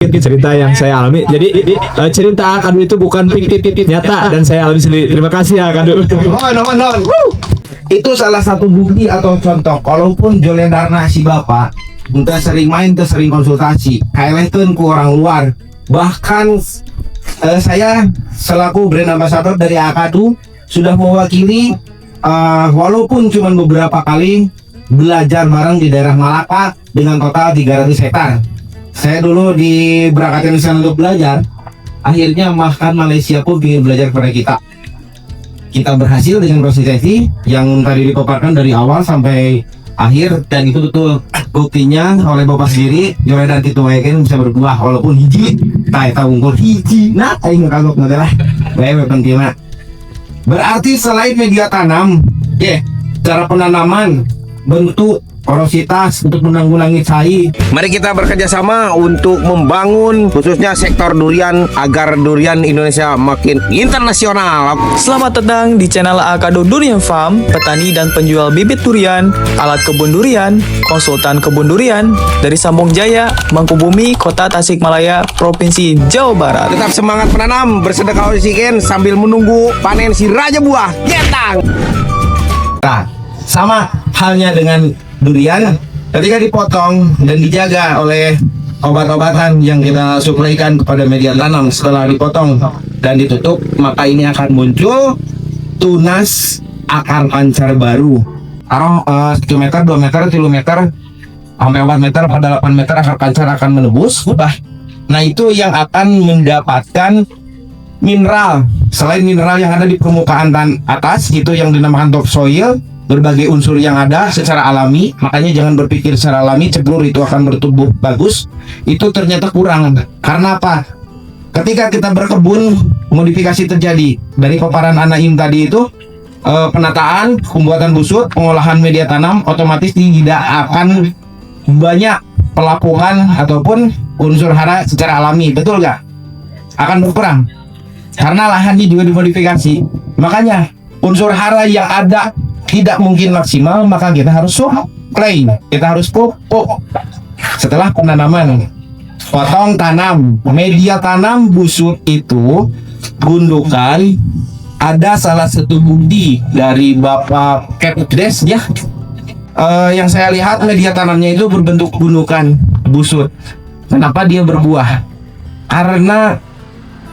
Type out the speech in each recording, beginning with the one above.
cerita yang saya alami. Jadi cerita Kadu itu bukan fiktif, nyata dan saya alami sendiri. Terima kasih ya Kadu. Itu salah satu bukti atau contoh. Kalaupun Jolendarna si bapak, entah sering main, entah sering konsultasi, kailehkeun ku orang luar. Bahkan saya selaku brand ambassador dari Akadu sudah mewakili walaupun cuma beberapa kali belajar bareng di daerah Malaka dengan total 300 hektar. Saya dulu diberangkatkan di sana untuk belajar. Akhirnya bahkan Malaysia pun ingin belajar kepada kita. Kita berhasil dengan konsistensi yang tadi dipaparkan dari awal sampai akhir, dan itu betul buktinya oleh bapak sendiri. Joy dan Tito Wayakin bisa berbuah walaupun hiji. Kita unggul hiji. Nah, aing kagok adalah bae pentingna. Berarti selain media tanam, cara penanaman, bentuk, porositas untuk menanggulangi cai. Mari kita bekerja sama untuk membangun khususnya sektor durian agar durian Indonesia makin internasional. Selamat datang di channel Akadu Durian Farm, petani dan penjual bibit durian, alat kebun durian, konsultan kebun durian dari Sambong Jaya, Mangkubumi, Kota Tasikmalaya, Provinsi Jawa Barat. Tetap semangat menanam, bersedekah oksigen sambil menunggu panen si raja buah. Getang. Nah, sama halnya dengan durian, ketika dipotong dan dijaga oleh obat-obatan yang kita suplaikan kepada media tanam setelah dipotong dan ditutup, maka ini akan muncul tunas akar pancar baru. Taruh 1 meter, 2 meter, 3 meter, sampai 4 meter, pada 8 meter akar pancar akan menembus. Nah, itu yang akan mendapatkan mineral. Selain mineral yang ada di permukaan atas, itu yang dinamakan topsoil, berbagai unsur yang ada secara alami. Makanya jangan berpikir secara alami ceblur itu akan bertumbuh bagus. Itu ternyata kurang. Karena apa? Ketika kita berkebun, modifikasi terjadi dari paparan Anaim tadi itu, penataan, pembuatan busur, pengolahan media tanam, otomatis tidak akan banyak pelapungan ataupun unsur hara secara alami. Betul nggak? Akan berkurang karena lahannya juga dimodifikasi. Makanya unsur hara yang ada tidak mungkin maksimal, maka kita harus supply, kita harus pupuk. Setelah penanaman, potong tanam, media tanam busur itu gundukan. Ada salah satu bukti dari Bapak Kepdes ya, yang saya lihat media tanamnya itu berbentuk gundukan busur. Kenapa dia berbuah? Karena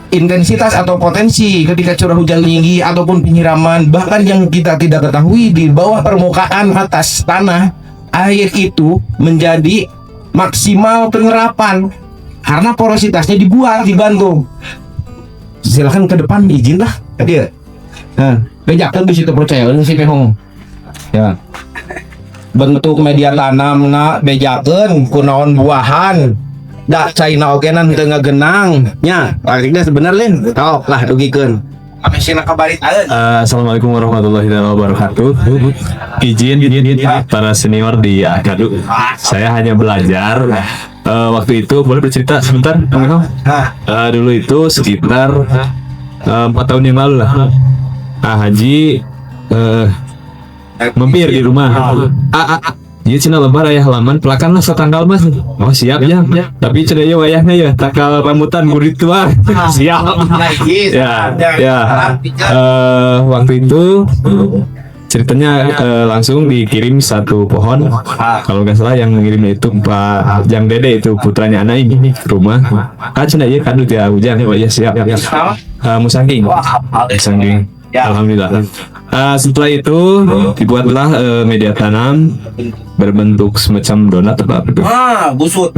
intensitas atau potensi ketika curah hujan tinggi ataupun penyiraman, bahkan yang kita tidak ketahui, di bawah permukaan atas tanah, air itu menjadi maksimal penyerapan karena porositasnya dibantu. Silahkan ke depan, izin lah tadi ya. Nah, bejakan di situ percaya si Mehong. Ya. Bentuk media tanam na bejakan kunaon buahan. Da China okenan tengah genang nya akhirnya sebenarnya tok lah dugikeun ame sina kabarit. Assalamualaikum warahmatullahi wabarakatuh. Izin para senior di Akadu, saya hanya belajar. Waktu itu boleh bercerita sebentar, dulu itu sekitar 4 tahun yang lalu lah. Haji mampir di rumah. Iya cina lebar ayah halaman pelakan lah setanggal mas. Oh siap ya. Tapi cina ya wayahnya ya takal rambutan murid tua. Siap. Ya. Waktu itu ceritanya langsung dikirim 1 pohon. Kalau nggak salah yang ngirimnya itu Pak Jang Dede, itu putranya anak ini ke rumah. Cina ya kadut ya hujan ya siap. Musangking. Alhamdulillah. Setelah itu dibuatlah media tanam berbentuk semacam donat atau apa itu? Busut.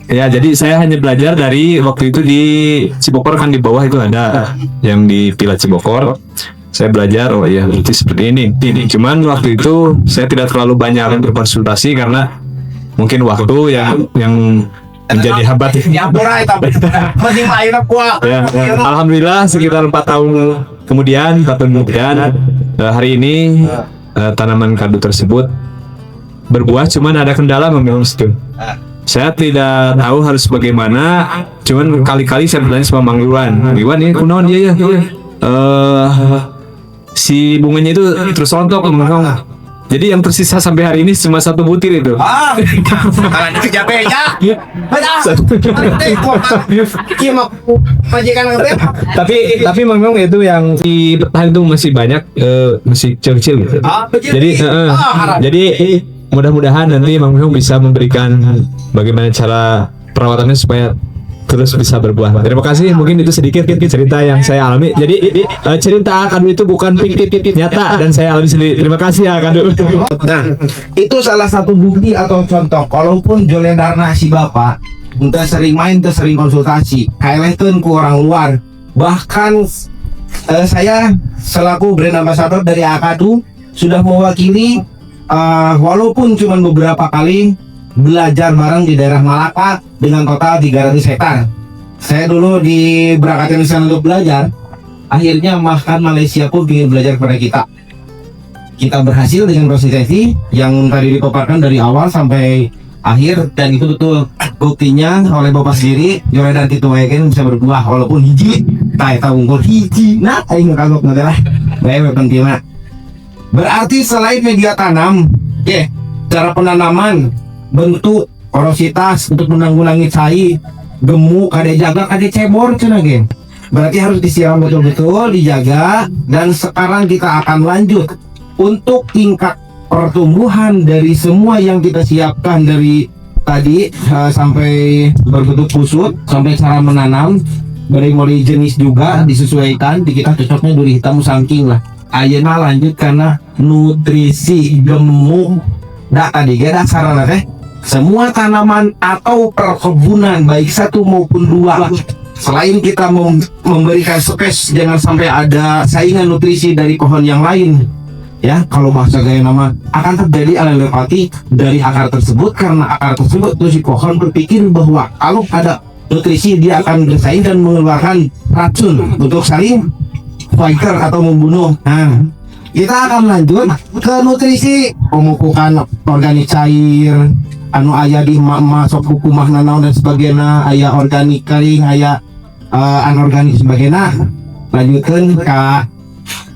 Ya, jadi saya hanya belajar dari waktu itu di Cibokor, kan di bawah itu ada yang di Pilat Cibokor. Saya belajar, oh iya berarti seperti ini. Cuman waktu itu saya tidak terlalu banyak berkonsultasi karena mungkin waktu yang menjadi hambat. Alhamdulillah sekitar 4 tahun kemudian, hari ini tanaman kadu tersebut berbuah. Cuman ada kendala memang itu. Saya tidak tahu harus bagaimana. Cuman kali-kali saya bertanya sama Mang Iwan ini kunaon ya. Si bunganya itu terus rontok. Jadi yang tersisa sampai hari ini cuma 1 butir itu. Kalau kerja beja. Majikan ngebeb. Tapi memang itu yang di bertahan itu masih banyak, masih kecil-kecil gitu. Jadi mudah-mudahan nanti Mang Miong bisa memberikan bagaimana cara perawatannya supaya terus bisa berbuah. Terima kasih. Mungkin itu sedikit cerita yang saya alami. Jadi cerita Akadu itu bukan fiktif, nyata dan saya alami sendiri. Terima kasih ya Akadu. Nah, itu salah satu bukti atau contoh. Kalaupun Joledarna si bapak, entah sering main, entah sering konsultasi, kailehkeun ku orang luar. Bahkan saya selaku brand ambassador dari Akadu sudah mewakili walaupun cuma beberapa kali belajar bareng di daerah Malaka dengan total 300 hektar. Saya dulu diberangkatkan di sana untuk belajar. Akhirnya bahkan Malaysia pun ingin belajar kepada kita. Kita berhasil dengan konsistensi yang tadi dipaparkan dari awal sampai akhir, dan itu betul buktinya oleh Bapak sendiri. Joledan Tito Wayaken bisa berbuah walaupun hiji. Eta unggul hiji. Nah, aing kagok ngadalah. Bae penting. Berarti selain media tanam, cara penanaman, bentuk, porositas untuk menanggulangi cai, gemuk, kade jaga, kade cebor, cenah. Berarti harus disiram betul-betul, dijaga, dan sekarang kita akan lanjut untuk tingkat pertumbuhan dari semua yang kita siapkan dari tadi sampai berbentuk pusut, sampai cara menanam, dari mulai jenis juga disesuaikan. Di kita cocoknya duri hitam sangking lah. Ayeuna lanjut karena nutrisi gemuk. Tadi sarana teh semua tanaman atau perkebunan baik 1 maupun 2, selain kita memberikan space, jangan sampai ada saingan nutrisi dari pohon yang lain. Ya, kalau bahasa gaya nama akan terjadi alelepati dari akar tersebut, karena akar tersebut tuh si pohon berpikir bahwa kalau ada nutrisi dia akan bersaing dan mengeluarkan racun untuk saling fighter atau membunuh. Nah, kita akan lanjut ke nutrisi, pemupukan organik cair, anu aya di masuk hukumah nanaon dan sebagainya, aya organik kering, aya anorganik sebagainya. Lanjutkan ke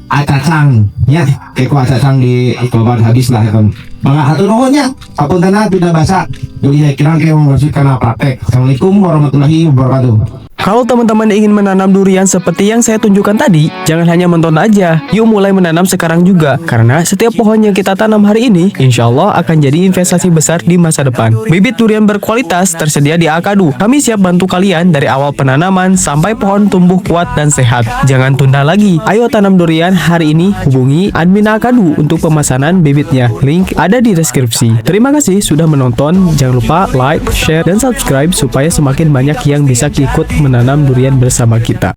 acacang, ya, kayak acacang di obat habis lah kan. Maka atur nuhunnya, apun tanah tidak basah. Jadi saya kira kayak melanjutkan praktek. Assalamualaikum warahmatullahi wabarakatuh. Kalau teman-teman ingin menanam durian seperti yang saya tunjukkan tadi, jangan hanya menonton aja, yuk mulai menanam sekarang juga. Karena setiap pohon yang kita tanam hari ini, insya Allah akan jadi investasi besar di masa depan. Bibit durian berkualitas tersedia di Akadu. Kami siap bantu kalian dari awal penanaman sampai pohon tumbuh kuat dan sehat. Jangan tunda lagi, ayo tanam durian hari ini. Hubungi admin Akadu untuk pemesanan bibitnya. Link ada di deskripsi. Terima kasih sudah menonton. Jangan lupa like, share, dan subscribe supaya semakin banyak yang bisa ikut menanam durian bersama kita.